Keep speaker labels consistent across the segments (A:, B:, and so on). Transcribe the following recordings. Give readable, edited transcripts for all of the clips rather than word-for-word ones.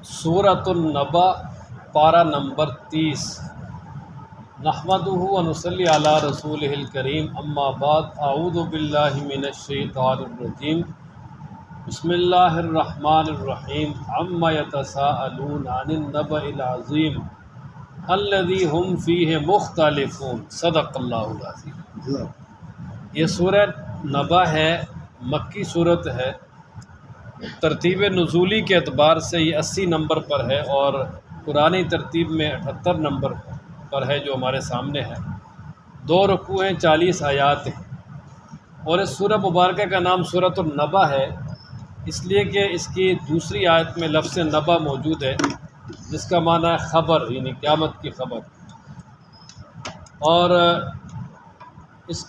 A: سورۃ النبأ پارہ نمبر 30۔ نحمدہ و نصلی علی رسولہ الکریم، اما بعد، اعوذ باللہ من الشیطان الرجیم، بسم اللہ الرحمن الرحیم۔ عما یتساءلون عن النبأ العظیم الذی ہم فیہ مختلفون۔ صدق اللہ العظیم۔ یہ سورہ نبأ ہے، مکی صورت ہے۔ ترتیب نزولی کے اعتبار سے یہ 80 نمبر پر ہے اور قرآنی ترتیب میں 78 نمبر پر ہے جو ہمارے سامنے ہے۔ 2 رکوع ہیں، 40 آیات ہیں، اور اس سورہ مبارکہ کا نام سورۃ النبأ ہے اس لیے کہ اس کی دوسری آیت میں لفظ نبأ موجود ہے جس کا معنی ہے خبر، یعنی قیامت کی خبر۔ اور اس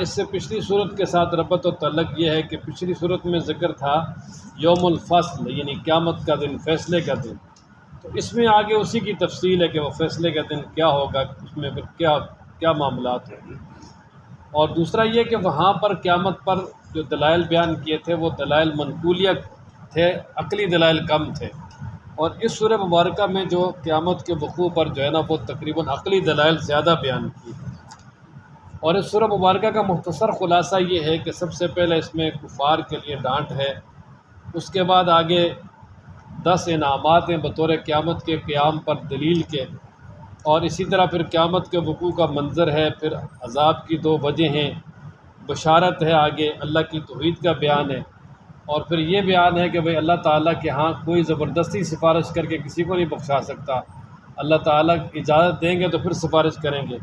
A: سے پچھلی صورت کے ساتھ ربط و تعلق یہ ہے کہ پچھلی صورت میں ذکر تھا یوم الفصل، یعنی قیامت کا دن، فیصلے کا دن۔ تو اس میں آگے اسی کی تفصیل ہے کہ وہ فیصلے کا دن کیا ہوگا، اس میں پھر کیا معاملات ہوں گے۔ اور دوسرا یہ کہ وہاں پر قیامت پر جو دلائل بیان کیے تھے وہ دلائل منقولیہ تھے، عقلی دلائل کم تھے، اور اس سورہ مبارکہ میں جو قیامت کے وقوع پر جو ہے نا وہ تقریباً عقلی دلائل زیادہ بیان کی۔ اور اس سورہ مبارکہ کا مختصر خلاصہ یہ ہے کہ سب سے پہلے اس میں کفار کے لیے ڈانٹ ہے، اس کے بعد آگے 10 انعامات ہیں بطور قیامت کے قیام پر دلیل کے، اور اسی طرح پھر قیامت کے وقوع کا منظر ہے، پھر عذاب کی 2 وجہ ہیں، بشارت ہے، آگے اللہ کی توحید کا بیان ہے، اور پھر یہ بیان ہے کہ بھئی اللہ تعالیٰ کے ہاں کوئی زبردستی سفارش کر کے کسی کو نہیں بخشا سکتا، اللہ تعالیٰ اجازت دیں گے تو پھر سفارش کریں گے۔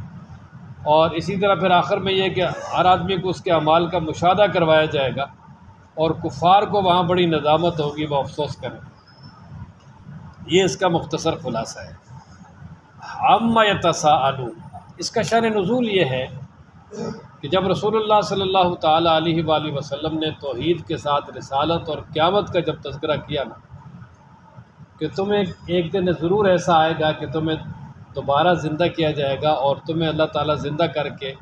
A: اور اسی طرح پھر آخر میں یہ کہ ہر آدمی کو اس کے اعمال کا مشاہدہ کروایا جائے گا، اور کفار کو وہاں بڑی ندامت ہوگی، وہ افسوس کریں۔ یہ اس کا مختصر خلاصہ ہے۔ عما یتساءلون، اس کا شأن نزول یہ ہے کہ جب رسول اللہ صلی اللہ تعالیٰ علیہ وآلہ وسلم نے توحید کے ساتھ رسالت اور قیامت کا جب تذکرہ کیا نا کہ تمہیں ایک دن ضرور ایسا آئے گا کہ تمہیں دوبارہ زندہ کیا جائے گا اور تمہیں اللہ تعالیٰ زندہ کر کے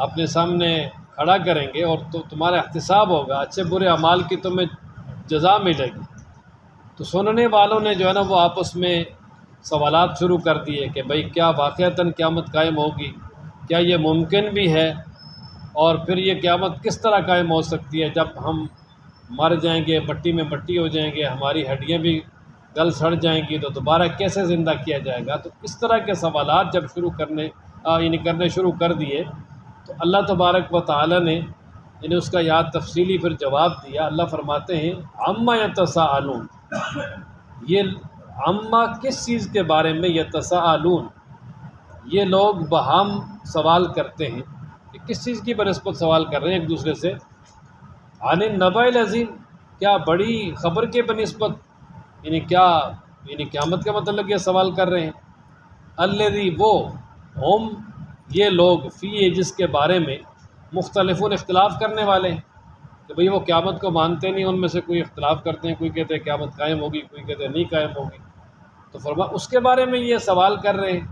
A: اپنے سامنے کھڑا کریں گے، اور تو تمہارا احتساب ہوگا، اچھے برے اعمال کی تمہیں جزا ملے گی۔ تو سننے والوں نے جو ہے نا وہ آپس میں سوالات شروع کر دیے کہ بھئی کیا واقعتاً قیامت قائم ہوگی، کیا یہ ممکن بھی ہے، اور پھر یہ قیامت کس طرح قائم ہو سکتی ہے جب ہم مر جائیں گے، مٹی میں مٹی ہو جائیں گے، ہماری ہڈیاں بھی گل سڑ جائیں گی، تو دوبارہ کیسے زندہ کیا جائے گا۔ تو اس طرح کے سوالات جب کرنے شروع کر دیے تو اللہ تبارک و تعالیٰ نے اس کا یاد تفصیلی پھر جواب دیا۔ اللہ فرماتے ہیں عما یتساءلون، یہ عما کس چیز کے بارے میں، یتساءلون یہ لوگ باہم سوال کرتے ہیں کہ کس چیز کی بنسبت سوال کر رہے ہیں ایک دوسرے سے، عن النبأ العظیم، کیا بڑی خبر کے بنسبت، یعنی قیامت کا مطلب یہ سوال کر رہے ہیں۔ الذی وہ، ہم یہ لوگ، فی جس کے بارے میں، مختلفون اختلاف کرنے والے ہیں کہ بھئی وہ قیامت کو مانتے نہیں، ان میں سے کوئی اختلاف کرتے ہیں، کوئی کہتے ہیں قیامت قائم ہوگی، کوئی کہتے ہیں نہیں قائم ہوگی، تو اس کے بارے میں یہ سوال کر رہے ہیں۔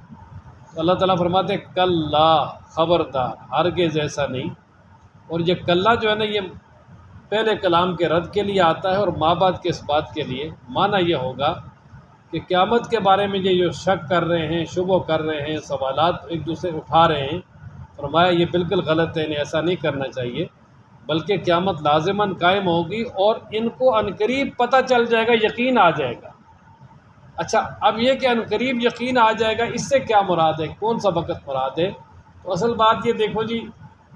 A: تو اللہ تعالیٰ فرماتے ہیں کلا، خبردار، ہرگز ایسا نہیں۔ اور یہ کلا جو ہے نا یہ پہلے کلام کے رد کے لیے آتا ہے اور ما بعد کے اس بات کے لیے، معنی یہ ہوگا کہ قیامت کے بارے میں یہ جو شک کر رہے ہیں، شبہ کر رہے ہیں، سوالات ایک دوسرے اٹھا رہے ہیں، فرمایا یہ بالکل غلط ہے، انہیں ایسا نہیں کرنا چاہیے، بلکہ قیامت لازماً قائم ہوگی اور ان کو عنقریب پتہ چل جائے گا، یقین آ جائے گا۔ اچھا، اب یہ کہ عنقریب یقین آ جائے گا، اس سے کیا مراد ہے، کون سا وقت مراد ہے؟ تو اصل بات یہ دیکھو جی،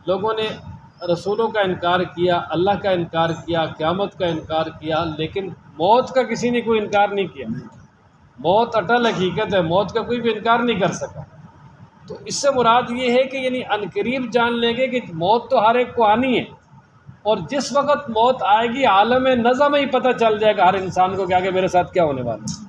A: لوگوں نے رسولوں کا انکار کیا، اللہ کا انکار کیا، قیامت کا انکار کیا، لیکن موت کا کسی نے کوئی انکار نہیں کیا۔ موت اٹل حقیقت ہے، موت کا کوئی بھی انکار نہیں کر سکا۔ تو اس سے مراد یہ ہے کہ یعنی عنقریب جان لیں گے کہ موت تو ہر ایک کو آنی ہے، اور جس وقت موت آئے گی عالم نظم ہی پتہ چل جائے گا ہر انسان کو کہ آگے میرے ساتھ کیا ہونے والا ہے۔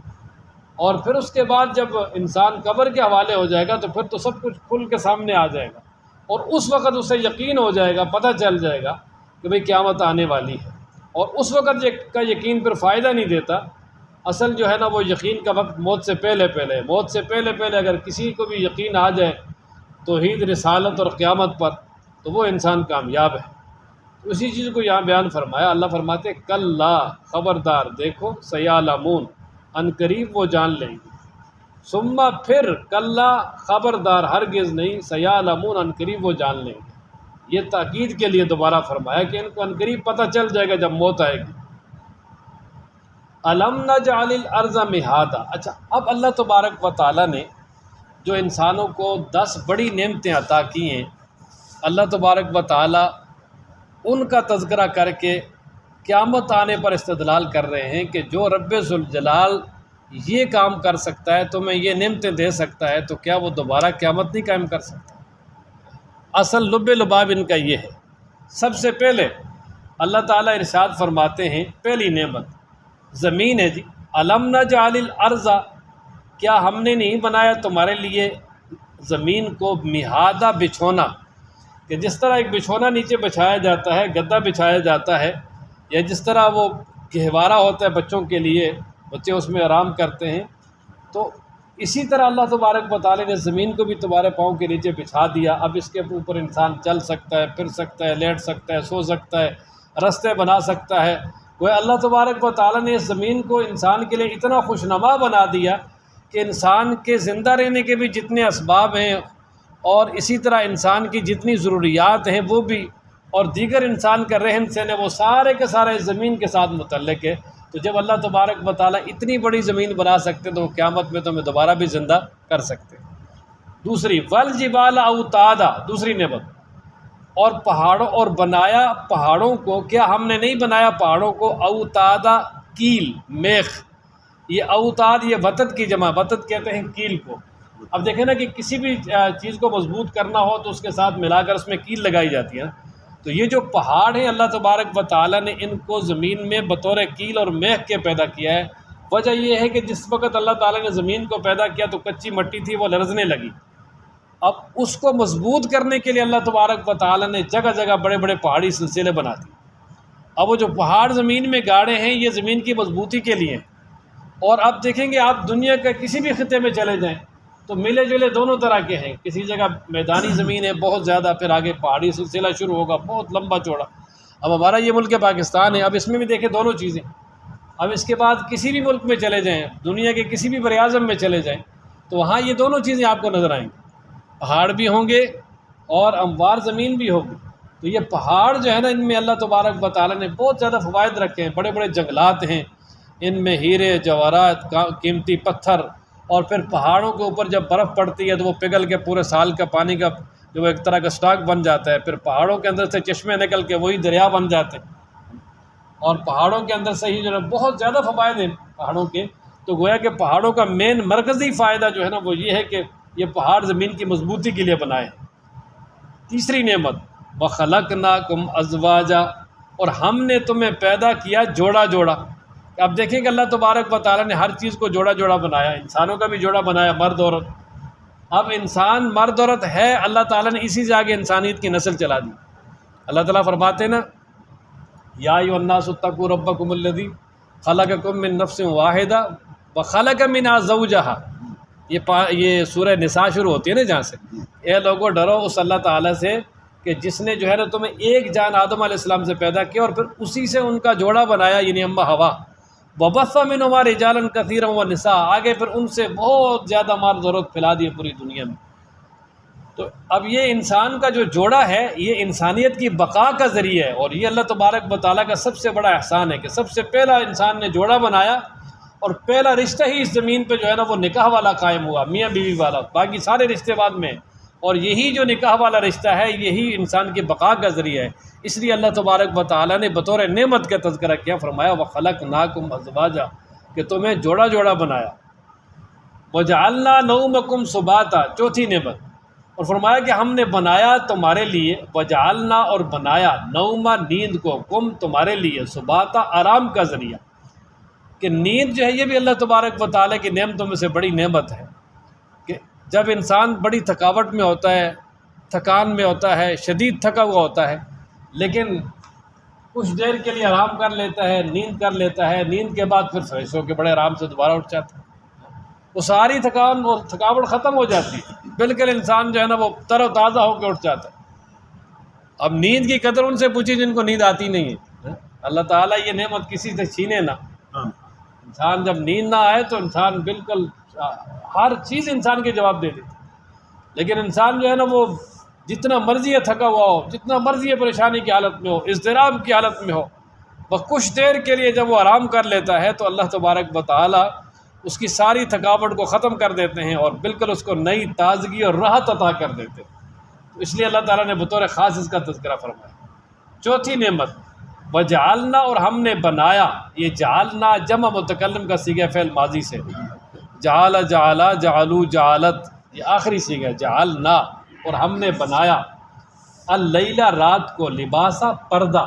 A: اور پھر اس کے بعد جب انسان قبر کے حوالے ہو جائے گا تو پھر تو سب کچھ کھل کے سامنے آ جائے گا، اور اس وقت اسے یقین ہو جائے گا، پتہ چل جائے گا کہ بھئی قیامت آنے والی ہے۔ اور اس وقت کا یقین پھر فائدہ نہیں دیتا، اصل جو ہے نا وہ یقین کا وقت موت سے پہلے اگر کسی کو بھی یقین آ جائے توحید، رسالت اور قیامت پر، تو وہ انسان کامیاب ہے۔ اسی چیز کو یہاں بیان فرمایا، اللہ فرماتے کلا، خبردار، دیکھو، سیعلمون، ان قریب وہ جان لیں گے، ثم پھر کلا خبردار ہرگز نہیں، سیعلمون ان قریب وہ جان لیں گے۔ یہ تاکید کے لیے دوبارہ فرمایا کہ ان کو ان قریب پتہ چل جائے گا جب موت آئے گی۔ الم نجعل الارض مہادا، اچھا اب اللہ تبارک و تعالیٰ نے جو انسانوں کو 10 بڑی نعمتیں عطا کی ہیں، اللہ تبارک و تعالیٰ ان کا تذکرہ کر کے قیامت آنے پر استدلال کر رہے ہیں کہ جو رب ذوالجلال یہ کام کر سکتا ہے، تمہیں یہ نعمتیں دے سکتا ہے، تو کیا وہ دوبارہ قیامت نہیں قائم کر سکتا؟ اصل لب لباب ان کا یہ ہے۔ سب سے پہلے اللہ تعالیٰ ارشاد فرماتے ہیں، پہلی نعمت زمین ہے جی، الم نجعل الارض، کیا ہم نے نہیں بنایا تمہارے لیے زمین کو مہادا، بچھونا، کہ جس طرح ایک بچھونا نیچے بچھایا جاتا ہے، گدا بچھایا جاتا ہے، یا جس طرح وہ گہوارہ ہوتا ہے بچوں کے لیے، بچے اس میں آرام کرتے ہیں، تو اسی طرح اللہ تبارک و تعالیٰ نے زمین کو بھی تمہارے پاؤں کے نیچے بچھا دیا۔ اب اس کے اوپر انسان چل سکتا ہے، پھر سکتا ہے، لیٹ سکتا ہے، سو سکتا ہے، راستے بنا سکتا ہے۔ وہ اللہ تبارک و تعالیٰ نے اس زمین کو انسان کے لیے اتنا خوشنما بنا دیا کہ انسان کے زندہ رہنے کے بھی جتنے اسباب ہیں، اور اسی طرح انسان کی جتنی ضروریات ہیں وہ بھی، اور دیگر انسان کا رہن سہن ہے، وہ سارے کے سارے اس زمین کے ساتھ متعلق ہے۔ تو جب اللہ تبارک و تعالیٰ اتنی بڑی زمین بنا سکتے تو وہ قیامت میں تمہیں دوبارہ بھی زندہ کر سکتے۔ دوسری والجبال اوتادا، دوسری نعمت، اور پہاڑوں، اور بنایا پہاڑوں کو، کیا ہم نے نہیں بنایا پہاڑوں کو اوتادا، کیل، میخ، یہ اوتاد یہ وتد کی جمع، وتد کہتے ہیں کیل کو۔ اب دیکھیں نا کہ کسی بھی چیز کو مضبوط کرنا ہو تو اس کے ساتھ ملا کر اس میں کیل لگائی جاتی ہے، تو یہ جو پہاڑ ہیں اللہ تبارک و تعالیٰ نے ان کو زمین میں بطور کیل اور میخ کے پیدا کیا ہے۔ وجہ یہ ہے کہ جس وقت اللہ تعالیٰ نے زمین کو پیدا کیا تو کچی مٹی تھی، وہ لرزنے لگی، اب اس کو مضبوط کرنے کے لیے اللہ تبارک و تعالیٰ نے جگہ جگہ بڑے بڑے پہاڑی سلسلے بنا دیے۔ اب وہ جو پہاڑ زمین میں گاڑے ہیں یہ زمین کی مضبوطی کے لیے ہیں۔ اور اب دیکھیں گے آپ دنیا کے کسی بھی خطے میں چلے جائیں تو ملے جلے دونوں طرح کے ہیں، کسی جگہ میدانی زمین ہے بہت زیادہ، پھر آگے پہاڑی سلسلہ شروع ہوگا بہت لمبا چوڑا۔ اب ہمارا یہ ملک پاکستان ہے، اب اس میں بھی دیکھیں دونوں چیزیں۔ اب اس کے بعد کسی بھی ملک میں چلے جائیں، دنیا کے کسی بھی براعظم میں چلے جائیں تو وہاں یہ دونوں چیزیں آپ کو نظر آئیں گی، پہاڑ بھی ہوں گے اور ہموار زمین بھی ہوگی۔ تو یہ پہاڑ جو ہے نا، ان میں اللہ تبارک و تعالیٰ نے بہت زیادہ فوائد رکھے ہیں، بڑے بڑے جنگلات ہیں، ان میں ہیرے جواہرات، قیمتی پتھر، اور پھر پہاڑوں کے اوپر جب برف پڑتی ہے تو وہ پگھل کے پورے سال کا پانی کا جو ایک طرح کا سٹاک بن جاتا ہے، پھر پہاڑوں کے اندر سے چشمے نکل کے وہی دریا بن جاتے ہیں، اور پہاڑوں کے اندر سے ہی جو ہے بہت زیادہ فوائد ہیں پہاڑوں کے۔ تو گویا کہ پہاڑوں کا مین مرکزی فائدہ جو ہے نا وہ یہ ہے کہ یہ پہاڑ زمین کی مضبوطی کے لیے بنائے ہیں۔ تیسری نعمت وَخَلَقْنَاكُمْ أَزْوَاجًا، اور ہم نے تمہیں پیدا کیا جوڑا جوڑا۔ اب دیکھیں کہ اللہ تبارک و تعالیٰ نے ہر چیز کو جوڑا جوڑا بنایا، انسانوں کا بھی جوڑا بنایا، مرد عورت۔ اب انسان مرد عورت ہے، اللہ تعالیٰ نے اسی سے آگے انسانیت کی نسل چلا دی۔ اللہ تعالیٰ فرماتے ہیں نا، یا ایھا الناس اتقوا ربکم الذی خلقکم من نفس واحدہ وخلق منہا زوجہا، یہ سورہ نساء شروع ہوتی ہے نا جہاں سے، اے لوگو ڈرو اس اللہ تعالیٰ سے کہ جس نے جو ہے نا تمہیں ایک جان آدم علیہ السلام سے پیدا کیا اور پھر اسی سے ان کا جوڑا بنایا، یعنی اماں ہوا، وَبَثَّ مِنْهُمَا رِجَالًا كَثِيرًا وَنِسَاءً، آگے پھر ان سے بہت زیادہ مرد عورت پھیلا دیے پوری دنیا میں۔ تو اب یہ انسان کا جو جوڑا ہے یہ انسانیت کی بقا کا ذریعہ ہے، اور یہ اللہ تبارک و تعالیٰ کا سب سے بڑا احسان ہے کہ سب سے پہلا انسان نے جوڑا بنایا، اور پہلا رشتہ ہی اس زمین پہ جو ہے نا وہ نکاح والا قائم ہوا، میاں بیوی والا، باقی سارے رشتے بعد میں، اور یہی جو نکاح والا رشتہ ہے یہی انسان کی بقا کا ذریعہ ہے۔ اس لیے اللہ تبارک و تعالیٰ نے بطور نعمت کا تذکرہ کیا، فرمایا وَخَلَقْنَاكُمْ أَزْوَاجًا، کہ تمہیں جوڑا جوڑا بنایا، وَجَعَلْنَا نَوْمَكُمْ سُبَاتًا، چوتھی نعمت، اور فرمایا کہ ہم نے بنایا تمہارے لیے، وَجَعَلْنَا، اور بنایا، نوما نیند کو، کم تمہارے لیے، سباتا آرام کا ذریعہ، کہ نیند جو ہے یہ بھی اللہ تبارک و تعالیٰ کی نعمتوں میں سے بڑی نعمت ہے، کہ جب انسان بڑی تھکاوٹ میں ہوتا ہے، تھکان میں ہوتا ہے، شدید تھکا ہوا ہوتا ہے، لیکن کچھ دیر کے لیے آرام کر لیتا ہے، نیند کر لیتا ہے، نیند کے بعد پھر فریش ہو کے بڑے آرام سے دوبارہ اٹھ جاتا ہے، وہ ساری تھکان اور تھکاوٹ ختم ہو جاتی ہے، بالکل انسان جو ہے نا وہ تر و تازہ ہو کے اٹھ جاتا ہے۔ اب نیند کی قدر ان سے پوچھی جن کو نیند آتی نہیں ہے، اللہ تعالیٰ یہ نعمت کسی سے چھینے نہ، انسان جب نیند نہ آئے تو انسان بالکل ہر چیز انسان کے جواب دے دیتی، لیکن انسان جو ہے نا وہ جتنا مرضی ہے تھکا ہوا ہو، جتنا مرضی ہے پریشانی کی حالت میں ہو، اضطراب کی حالت میں ہو، بس کچھ دیر کے لیے جب وہ آرام کر لیتا ہے تو اللہ تبارک و تعالی اس کی ساری تھکاوٹ کو ختم کر دیتے ہیں اور بالکل اس کو نئی تازگی اور راحت عطا کر دیتے ہیں۔ تو اس لیے اللہ تعالیٰ نے بطور خاص اس کا تذکرہ فرمایا۔ چوتھی نعمت وجعلنا، اور ہم نے بنایا، یہ جعلنا جمع متکلم کا صیغہ فعل ماضی سے، جعل جعلا جعلو جعلت، یہ آخری صیغہ جعلنا، اور ہم نے بنایا اللیلہ، رات کو، لباسا، پردہ۔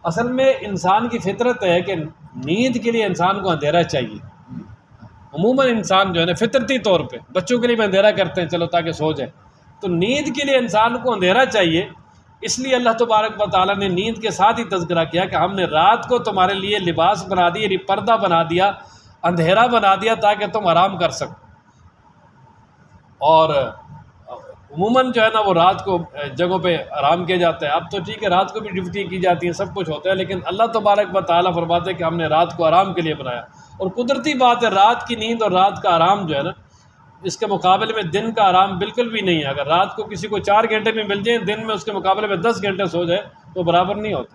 A: اصل میں انسان کی فطرت ہے کہ نیند کے لیے انسان کو اندھیرا چاہیے۔ عموماً انسان جو ہے نا فطرتی طور پہ بچوں کے لیے بھی اندھیرا کرتے ہیں چلو تاکہ سو جائے، تو نیند کے لیے انسان کو اندھیرا چاہیے۔ اس لیے اللہ تبارک و تعالیٰ نے نیند کے ساتھ ہی تذکرہ کیا کہ ہم نے رات کو تمہارے لیے لباس بنا دیا، یعنی پردہ بنا دیا، اندھیرا بنا دیا تاکہ تم آرام کر سکو۔ اور عموماً جو ہے نا وہ رات کو جگہوں پہ آرام کیا جاتا ہے۔ اب تو ٹھیک ہے رات کو بھی ڈیوٹی کی جاتی ہیں، سب کچھ ہوتا ہے، لیکن اللہ تبارک و تعالیٰ فرماتے ہیں کہ ہم نے رات کو آرام کے لیے بنایا۔ اور قدرتی بات ہے رات کی نیند اور رات کا آرام جو ہے نا اس کے مقابلے میں دن کا آرام بالکل بھی نہیں ہے۔ اگر رات کو کسی کو 4 گھنٹے میں مل جائیں، دن میں اس کے مقابلے میں 10 گھنٹے سو جائے تو برابر نہیں ہوتے۔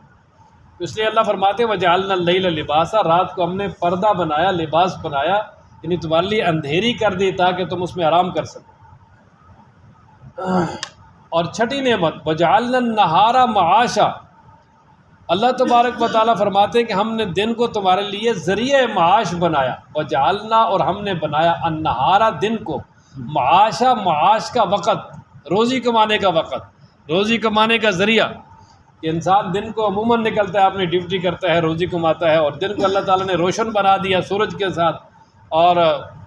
A: اس لیے اللہ فرماتے ہیں وجعلنا اللیل لباسا، رات کو ہم نے پردہ بنایا، لباس بنایا، یعنی تمہارے لیے اندھیری کر دی تاکہ تم اس میں آرام کر سکو۔ اور چھٹی نعمت وجعلنا النہار معاشا، اللہ تبارک و تعالیٰ فرماتے ہیں کہ ہم نے دن کو تمہارے لیے ذریعہ معاش بنایا۔ وجعلنا، اور ہم نے بنایا النہارا، دن کو، معاشا، معاش کا وقت، روزی کمانے کا وقت، روزی کمانے کا ذریعہ۔ کہ انسان دن کو عموماً نکلتا ہے، اپنی ڈیوٹی کرتا ہے، روزی کماتا ہے، اور دن کو اللہ تعالیٰ نے روشن بنا دیا سورج کے ساتھ، اور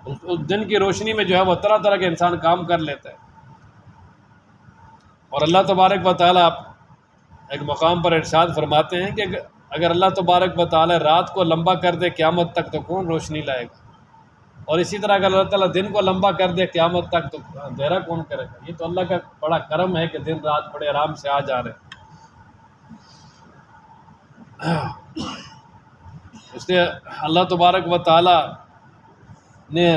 A: اس دن کی روشنی میں جو ہے وہ طرح طرح کے انسان کام کر لیتا ہے۔ اور اللہ تبارک و تعالیٰ ایک مقام پر ارشاد فرماتے ہیں کہ اگر اللہ تبارک و تعالیٰ رات کو لمبا کر دے قیامت تک تو کون روشنی لائے گا، اور اسی طرح اگر اللہ تعالیٰ دن کو لمبا کر دے قیامت تک تو اندھیرا کون کرے گا۔ یہ تو اللہ کا بڑا کرم ہے کہ دن رات بڑے آرام سے آ جا رہے ہیں۔ اس لیے اللہ تبارک و تعالیٰ نے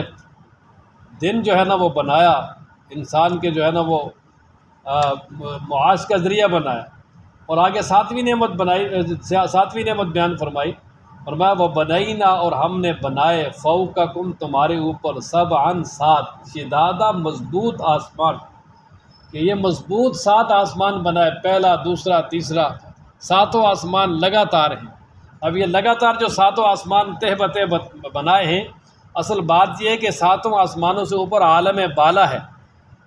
A: دن جو ہے نا وہ بنایا، انسان کے جو ہے نا وہ معاش کا ذریعہ بنایا۔ اور آگے ساتویں نعمت بیان فرمائی، فرمایا وہ بنائینا، اور ہم نے بنائے فوقکم، تمہارے اوپر، سبعاً، 7، شدادہ، مضبوط آسمان، کہ یہ مضبوط 7 آسمان بنائے، پہلا، دوسرا، تیسرا، 7 آسمان لگاتار ہیں۔ اب یہ لگاتار جو 7 آسمان تہ بتہ بنائے ہیں، اصل بات یہ ہے کہ 7 آسمانوں سے اوپر عالم بالا ہے،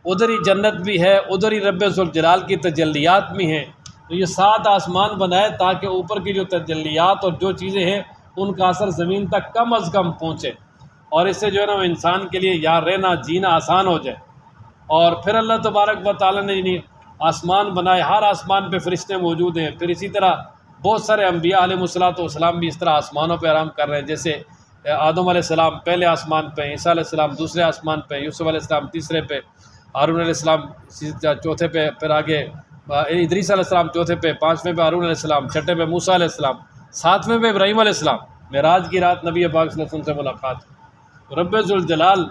A: ادھر ہی جنت بھی ہے، ادھر ہی رب ذوالجلال کی تجلیات بھی ہیں۔ تو یہ 7 آسمان بنائے تاکہ اوپر کی جو تجلیات اور جو چیزیں ہیں ان کا اثر زمین تک کم از کم پہنچے، اور اس سے جو ہے نا وہ انسان کے لیے یہاں رہنا جینا آسان ہو جائے۔ اور پھر اللہ تبارک و تعالیٰ نے یعنی آسمان بنائے، ہر آسمان پہ فرشتے موجود ہیں۔ پھر اسی طرح بہت سارے انبیاء علیہ السلام بھی اس طرح آسمانوں پہ آرام کر رہے ہیں، جیسے آدم علیہ السلام پہلے آسمان پہ، عیسیٰ علیہ السلام دوسرے آسمان پہ، یوسف علیہ السلام تیسرے پہ، ہارون علیہ السلام چوتھے پہ، پھر آگے ادریس علیہ السلام چوتھے پہ، 5ویں پہ ہارون علیہ السلام، 6 پہ موسیٰ علیہ السلام، 7ویں پہ ابراہیم علیہ السلام۔ معراج کی رات نبی پاک صلی اللہ علیہ وسلم سے ملاقات۔ رب ذوالجلال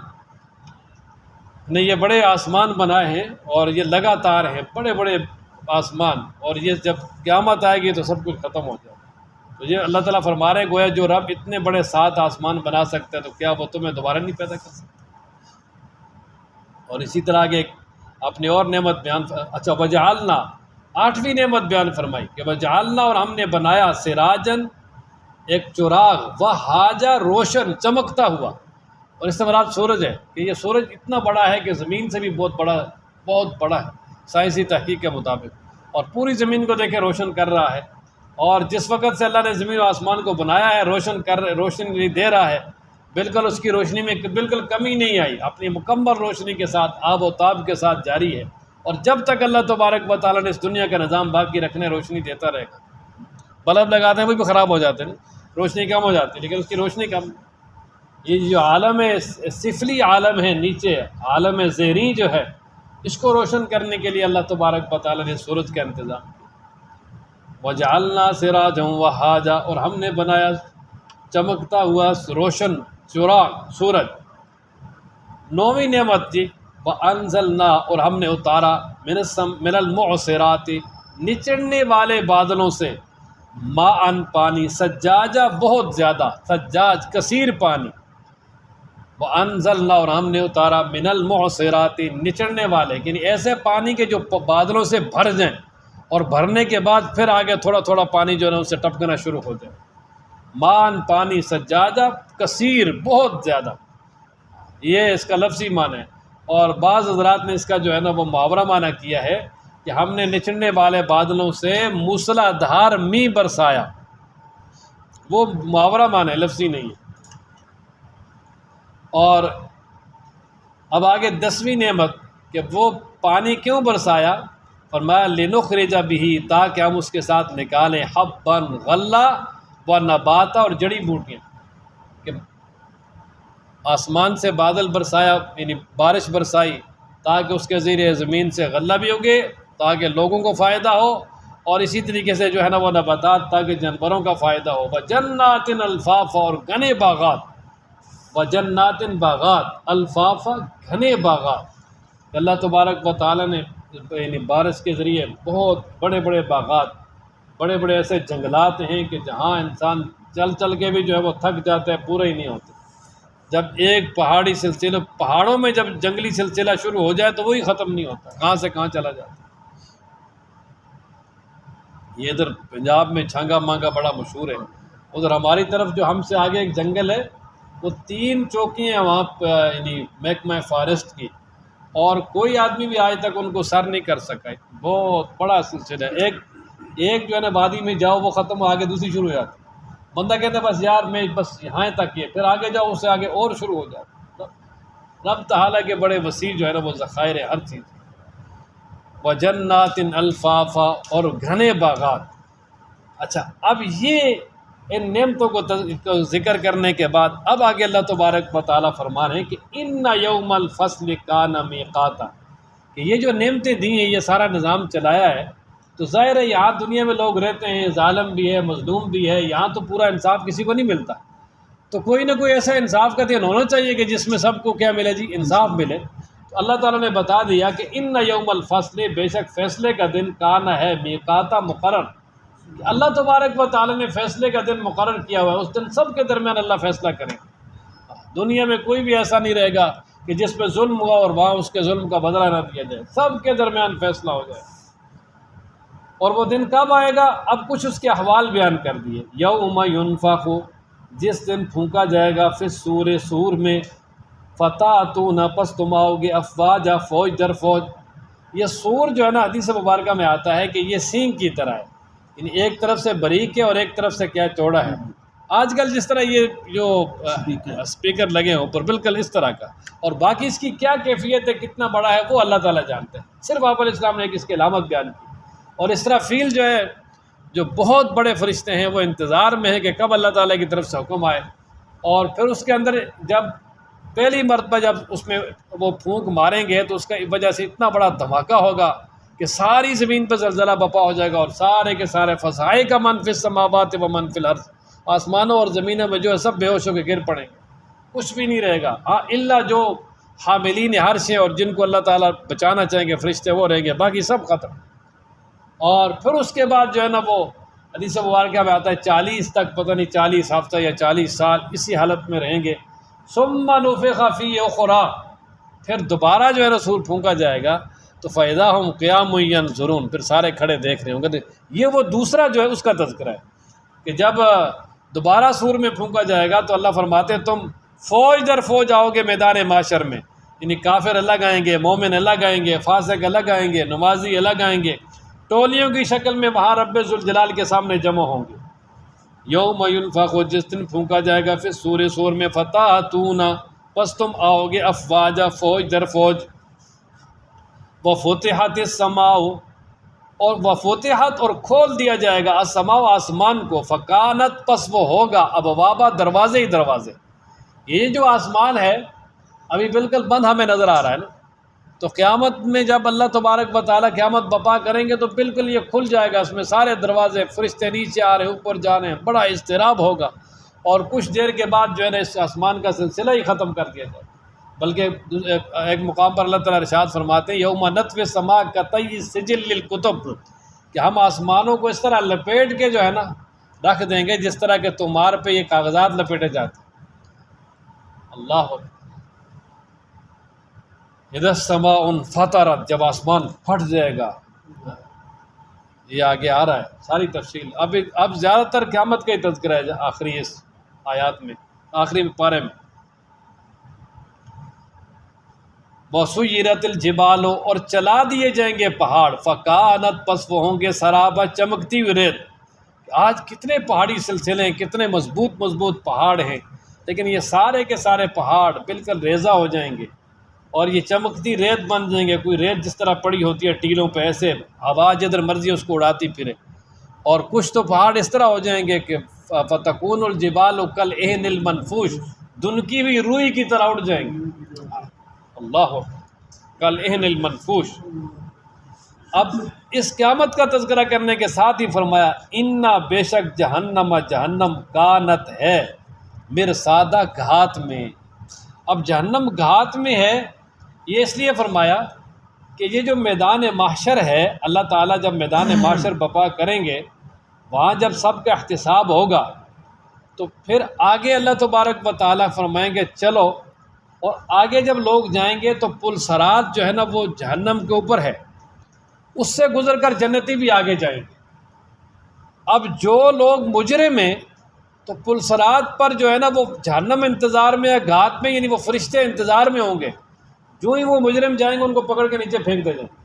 A: نے یہ بڑے آسمان بنائے ہیں اور یہ لگاتار ہیں، بڑے بڑے آسمان، اور یہ جب قیامت آئے گی تو سب کچھ ختم ہو جائے گا۔ تو یہ اللہ تعالیٰ فرما رہے ہیں گویا جو رب اتنے بڑے 7 آسمان بنا سکتے ہیں تو کیا وہ تمہیں دوبارہ نہیں پیدا کر سکتے۔ اور اسی طرح آگے اپنی اور نعمت بیان اچھا وجعلنا، 8ویں نعمت بیان فرمائی کہ وجعلنا، اور ہم نے بنایا سراجن، ایک چراغ، وہاجا، روشن چمکتا ہوا۔ اور اس سے مراد سورج ہے کہ یہ سورج اتنا بڑا ہے کہ زمین سے بھی بہت بڑا ہے سائنسی تحقیق کے مطابق، اور پوری زمین کو دیکھیں روشن کر رہا ہے۔ اور جس وقت سے اللہ نے زمین و آسمان کو بنایا ہے روشنی دے رہا ہے، بالکل اس کی روشنی میں بالکل کمی نہیں آئی، اپنی مکمل روشنی کے ساتھ، آب و تاب کے ساتھ جاری ہے۔ اور جب تک اللہ تبارک و تعالیٰ نے اس دنیا کا نظام باقی رکھنے روشنی دیتا رہے گا۔ بلب لگاتے ہیں وہ بھی خراب ہو جاتے ہیں، روشنی کم ہو جاتی ہے، لیکن اس کی روشنی کم۔ یہ جو عالم سفلی عالم ہے، نیچے عالم زہری جو ہے، اس کو روشن کرنے کے لیے اللہ تبارک و تعالیٰ نے سورج کا انتظام کیا۔ وجعلنا سراجا وہاجا، اور ہم نے بنایا چمکتا ہوا روشن چراغ سورج۔ 9ویں نعمت تھی وَأَنزَلْنَا، اور ہم نے اتارا من المعصرات، نچڑنے والے بادلوں سے، ماءً پانی، سجاجہ بہت زیادہ، سجاج کثیر پانی، وَأَنزَلْنَا، اور ہم نے اتارا من المعصرات، نچڑنے والے یعنی ایسے پانی کے جو بادلوں سے بھر جائیں اور بھرنے کے بعد پھر آگے تھوڑا تھوڑا پانی جو ہے نا اس سے ٹپکنا شروع ہو جائے، ماءً پانی، سجاجہ کثیر بہت زیادہ، یہ اس کا لفظی معنی ہے۔ اور بعض حضرات نے اس کا جو ہے نا وہ محاورہ معنی کیا ہے کہ ہم نے نچڑنے والے بادلوں سے موسلا دھار می برسایا، وہ محاورہ معنی ہے، لفظی نہیں ہے۔ اور اب آگے 10ویں نعمت کہ وہ پانی کیوں برسایا، فرمایا لنخرج بھی، تاکہ ہم اس کے ساتھ نکالیں حبا غلہ و نباتا، اور جڑی بوٹیاں، کہ آسمان سے بادل برسایا یعنی بارش برسائی تاکہ اس کے ذریعے زمین سے غلہ بھی اگے تاکہ لوگوں کو فائدہ ہو، اور اسی طریقے سے جو ہے نا وہ نباتات تاکہ جانوروں کا فائدہ ہو، وجنات الفافا، اور گھنے باغات، وجنات باغات، الفافا گھنے باغات۔ اللہ تبارک و تعالیٰ نے یعنی بارش کے ذریعے بہت بڑے بڑے باغات، بڑے بڑے ایسے جنگلات ہیں کہ جہاں انسان چل چل کے بھی جو ہے وہ تھک جاتا ہے، پورے ہی نہیں ہوتے۔ جب ایک پہاڑی سلسلہ، پہاڑوں میں جب جنگلی سلسلہ شروع ہو جائے تو وہی ختم نہیں ہوتا، کہاں سے کہاں چلا جاتا۔ یہ ادھر پنجاب میں چھانگا مانگا بڑا مشہور ہے، ادھر ہماری طرف جو ہم سے آگے ایک جنگل ہے، وہ 3 چوکیاں ہیں وہاں یعنی محکمہ فارسٹ کی، اور کوئی آدمی بھی آج تک ان کو سر نہیں کر سکا، بہت بڑا سلسلہ ہے۔ ایک جو ہے نا وادی میں جاؤ وہ ختم ہو، آگے دوسری شروع ہو جاتی، بندہ کہتا ہے بس یار میں بس یہاں تک یہ، پھر آگے جاؤ اس سے آگے اور شروع ہو جاتا۔ رب تعالیٰ کے بڑے وسیع جو ہے نا وہ ذخائر ہے ہر چیز۔ وجنات الفافا، اور گھنے باغات۔ اچھا اب یہ ان نعمتوں کو ذکر کرنے کے بعد اب آگے اللہ تبارک و تعالیٰ فرما رہے ہیں کہ ان یوم الفصل کان میقاتا، کہ یہ جو نعمتیں دی ہیں، یہ سارا نظام چلایا ہے، تو ظاہر ہے یہاں دنیا میں لوگ رہتے ہیں، ظالم بھی ہے، مظلوم بھی ہے، یہاں تو پورا انصاف کسی کو نہیں ملتا، تو کوئی نہ کوئی ایسا انصاف کا دن ہونا چاہیے کہ جس میں سب کو کیا ملے جی، انصاف ملے۔ تو اللہ تعالیٰ نے بتا دیا کہ ان یوم الفصل، بے شک فیصلے کا دن، کانا ہے میقاتا، مقرر، کہ اللہ تبارک و تعالیٰ نے فیصلے کا دن مقرر کیا ہوا ہے، اس دن سب کے درمیان اللہ فیصلہ کرے۔ دنیا میں کوئی بھی ایسا نہیں رہے گا کہ جس پہ ظلم ہوا اور وہاں اس کے ظلم کا بدلہ نہ دیا جائے، سب کے درمیان فیصلہ ہو جائے۔ اور وہ دن کب آئے گا، اب کچھ اس کے احوال بیان کر دیے۔ یوم ینفخ، جس دن پھونکا جائے گا، فی الصور، صور میں، فتأتون، پس تم آؤ گے، افواجا، فوج در فوج۔ یہ صور جو ہے نا حدیث مبارکہ میں آتا ہے کہ یہ سینگ کی طرح ہے، یعنی ایک طرف سے باریک ہے اور ایک طرف سے کیا چوڑا ہے۔ آج کل جس طرح یہ جو اسپیکر لگے ہیں اوپر، بالکل اس طرح کا، اور باقی اس کی کیا کیفیت ہے، کتنا بڑا ہے، وہ اللہ تعالیٰ جانتے ہیں، صرف آپ علیہ السلام نے ایک اس کی علامت بیان کی۔ اور اس طرح فیل جو ہے، جو بہت بڑے فرشتے ہیں، وہ انتظار میں ہے کہ کب اللہ تعالیٰ کی طرف سے حکم آئے، اور پھر اس کے اندر جب پہلی مرتبہ جب اس میں وہ پھونک ماریں گے تو اس کی وجہ سے اتنا بڑا دھماکہ ہوگا کہ ساری زمین پہ زلزلہ بپا ہو جائے گا، اور سارے کے سارے فسائے کا من فی السماوات و من فی الارض، آسمانوں اور زمینوں میں جو ہے سب بے ہوش ہو کے گر پڑیں گے، کچھ بھی نہیں رہے گا، ہاں الا جو حاملین عرش ہیں اور جن کو اللہ تعالیٰ بچانا چاہیں گے فرشتے، وہ رہیں گے، باقی سب ختم۔ اور پھر اس کے بعد جو ہے نا وہ حدیث مبارکہ میں آتا ہے 40 تک، پتہ نہیں 40 ہفتہ یا 40 سال اسی حالت میں رہیں گے۔ ثم نفخ فیہ اخری، پھر دوبارہ جو ہے نا سور پھونکا جائے گا، تو فاذا ہم قیام ینظرون، پھر سارے کھڑے دیکھ رہے ہوں گے۔ یہ وہ دوسرا جو ہے اس کا تذکرہ ہے کہ جب دوبارہ سور میں پھونکا جائے گا تو اللہ فرماتے ہیں تم فوج در فوج آؤ گے میدان معاشر میں، یعنی کافر الگ آئیں گے، مومن الگ آئیں گے، فاسق الگ آئیں گے، نمازی الگ آئیں گے، ٹولیوں کی شکل میں وہاں رب ذوالجلال کے سامنے جمع ہوں گے۔ یوم ینفخ، جس دن پھونکا جائے گا، پھر سور میں، فتأتون، پس تم آؤ گے، افواجا، فوج در فوج، وفتحت السماء، اور وفتحت، اور کھول دیا جائے گا، السماء، آسمان کو، فکانت، پس وہ ہوگا، ابوابا، دروازے ہی دروازے۔ یہ جو آسمان ہے ابھی بالکل بند ہمیں نظر آ رہا ہے نا، تو قیامت میں جب اللہ تبارک و تعالیٰ قیامت بپا کریں گے تو بالکل یہ کھل جائے گا، اس میں سارے دروازے، فرشتے نیچے آ رہے ہیں، اوپر جا رہے ہیں، بڑا اضطراب ہوگا، اور کچھ دیر کے بعد جو ہے نا اس آسمان کا سلسلہ ہی ختم کر دیا جائے. بلکہ ایک مقام پر اللہ تعالیٰ ارشاد فرماتے ہیں یوم نطوی السماء کطی السجل للکتب، کہ ہم آسمانوں کو اس طرح لپیٹ کے جو ہے نا رکھ دیں گے جس طرح کہ تمہار پہ یہ کاغذات لپیٹے جاتے ہیں. اللہ اذا السماء انفطرت، جب آسمان پھٹ جائے گا. یہ آگے آ رہا ہے ساری تفصیل. اب زیادہ تر قیامت کا ہی تذکرہ ہے آخری اس آیات میں، آخری پارے میں. وَسُيِّرَتِ الْجِبَالُ، اور چلا دیے جائیں گے پہاڑ. فَكَانَتْ، پس وہ ہوں گے سرابا، چمکتی ہوئی ریت. آج کتنے پہاڑی سلسلے ہیں، کتنے مضبوط مضبوط پہاڑ ہیں، لیکن یہ سارے کے سارے پہاڑ بالکل ریزہ ہو جائیں گے اور یہ چمکتی ریت بن جائیں گے. کوئی ریت جس طرح پڑی ہوتی ہے ٹیلوں پہ، ایسے ہوا جدھر مرضی اس کو اڑاتی پھرے. اور کچھ تو پہاڑ اس طرح ہو جائیں گے کہ فَتَكُونُ الْجِبَالُ كَالْعِهْنِ الْمَنْفُوشِ، دنکی ہوئی روئی کی طرح اڑ جائیں گے. اللہ کالعہن المنفوش. اب اس قیامت کا تذکرہ کرنے کے ساتھ ہی فرمایا انا، بے شک جہنم، جہنم کانت ہے مرصادہ، گھات میں. اب جہنم گھات میں ہے یہ اس لیے فرمایا کہ یہ جو میدان محشر ہے، اللہ تعالیٰ جب میدان محشر برپا کریں گے، وہاں جب سب کا احتساب ہوگا تو پھر آگے اللہ تبارک و تعالیٰ فرمائیں گے چلو. اور آگے جب لوگ جائیں گے تو پل صراط جو ہے نا وہ جہنم کے اوپر ہے، اس سے گزر کر جنتی بھی آگے جائیں گے. اب جو لوگ مجرم ہیں تو پل صراط پر جو ہے نا وہ جہنم انتظار میں ہے، گھات میں، یعنی وہ فرشتے انتظار میں ہوں گے. جو ہی وہ مجرم جائیں گے ان کو پکڑ کے نیچے پھینک دے جائیں گے،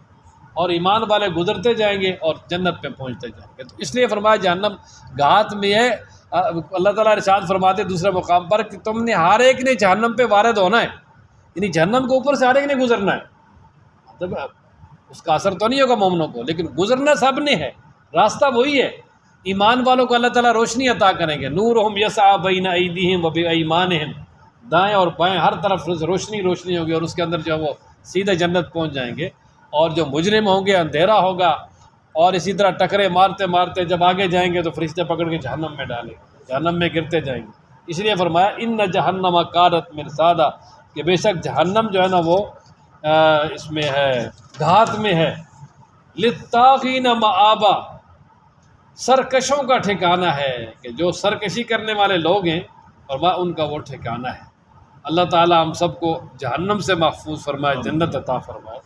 A: اور ایمان والے گزرتے جائیں گے اور جنت پہ پہنچتے جائیں گے. تو اس لیے فرمایا جہنم گھات میں ہے. اللہ تعالیٰ ارشاد فرماتے دوسرے مقام پر کہ تم نے ہر ایک نے جہنم پہ وارد ہونا ہے، یعنی جہنم کے اوپر سے ہر ایک نے گزرنا ہے. مطلب اس کا اثر تو نہیں ہوگا مومنوں کو، لیکن گزرنا سب نے ہے. راستہ وہی ہے. ایمان والوں کو اللہ تعالیٰ روشنی عطا کریں گے. نورہم یسعی بین ایدیہم و بایمانہم، دائیں اور بائیں ہر طرف روشنی روشنی ہوگی اور اس کے اندر جو ہے وہ سیدھے جنت پہنچ جائیں گے. اور جو مجرم ہوں گے اندھیرا ہوگا، اور اسی طرح ٹکرے مارتے مارتے جب آگے جائیں گے تو فرشتے پکڑ کے جہنم میں ڈالیں گے، جہنم میں گرتے جائیں گے. اس لیے فرمایا ان جہنم کانت مرصادا، کہ بے شک جہنم جو ہے نا وہ اس میں ہے، گھات میں ہے. للطاغین مآبا، سرکشوں کا ٹھکانہ ہے، کہ جو سرکشی کرنے والے لوگ ہیں اور وہ ان کا وہ ٹھکانہ ہے. اللہ تعالیٰ ہم سب کو جہنم سے محفوظ فرمائے، جنت عطا فرمائے.